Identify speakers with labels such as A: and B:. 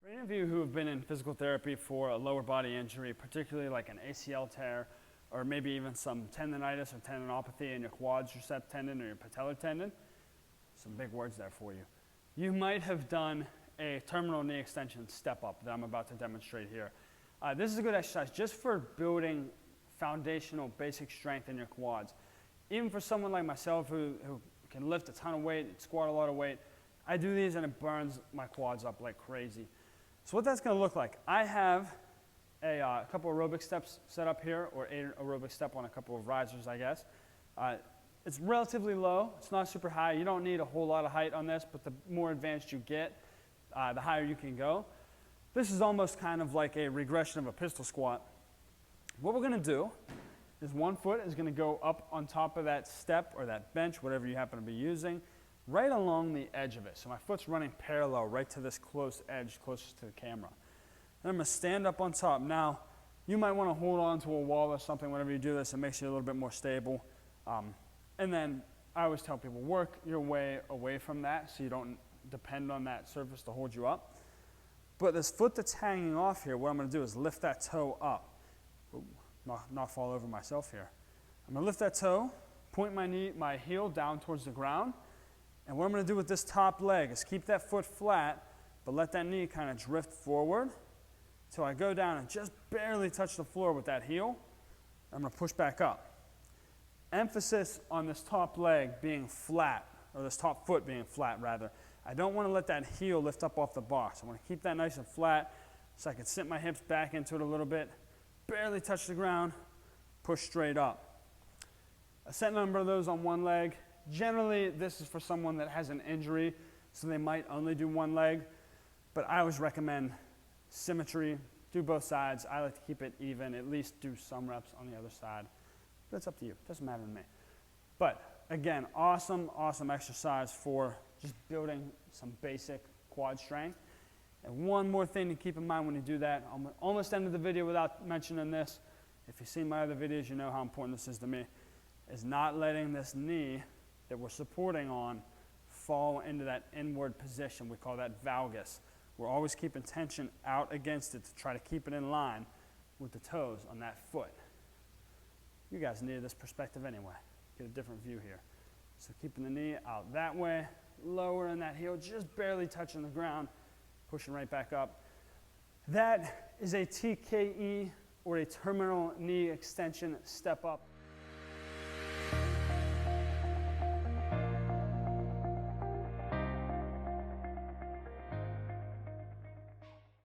A: For any of you who have been in physical therapy for a lower body injury, particularly like an ACL tear, or maybe even some tendonitis or tendinopathy in your quadricep tendon or your patellar tendon, some big words there for you. You might have done a terminal knee extension step up that I'm about to demonstrate here. This is a good exercise just for building foundational basic strength in your quads. Even for someone like myself who can lift a ton of weight, squat a lot of weight, I do these and it burns my quads up like crazy. So what that's going to look like, I have a couple aerobic steps set up here, or an aerobic step on a couple of risers, I guess. It's relatively low. It's not super high. You don't need a whole lot of height on this, but the more advanced you get, the higher you can go. This is almost kind of like a regression of a pistol squat. What we're going to do is one foot is going to go up on top of that step or that bench, whatever you happen to be using, right along the edge of it. So my foot's running parallel right to this close edge, closest to the camera. And I'm going to stand up on top. Now, you might want to hold on to a wall or something whenever you do this. It makes you a little bit more stable. And then I always tell people, work your way away from that so you don't depend on that surface to hold you up. But this foot that's hanging off here, what I'm going to do is lift that toe up. Ooh, not fall over myself here. I'm going to lift that toe, point my heel down towards the ground. And what I'm going to do with this top leg is keep that foot flat, but let that knee kind of drift forward until I go down and just barely touch the floor with that heel. I'm going to push back up. Emphasis on this top leg being flat, or this top foot being flat rather. I don't want to let that heel lift up off the box. I want to keep that nice and flat so I can sit my hips back into it a little bit, barely touch the ground, push straight up. A set number of those on one leg. Generally, this is for someone that has an injury, so they might only do one leg, but I always recommend symmetry. Do both sides. I like to keep it even, at least do some reps on the other side. But it's up to you. It doesn't matter to me. But again, awesome exercise for just building some basic quad strength. And one more thing to keep in mind when you do that, I'm almost ended the video without mentioning this. If you've seen my other videos, you know how important this is to me, is not letting this knee that we're supporting on fall into that inward position. We call that valgus. We're always keeping tension out against it to try to keep it in line with the toes on that foot. You guys need this perspective anyway. Get a different view here. So keeping the knee out that way, lowering that heel, just barely touching the ground, pushing right back up. That is a TKE, or a terminal knee extension step up.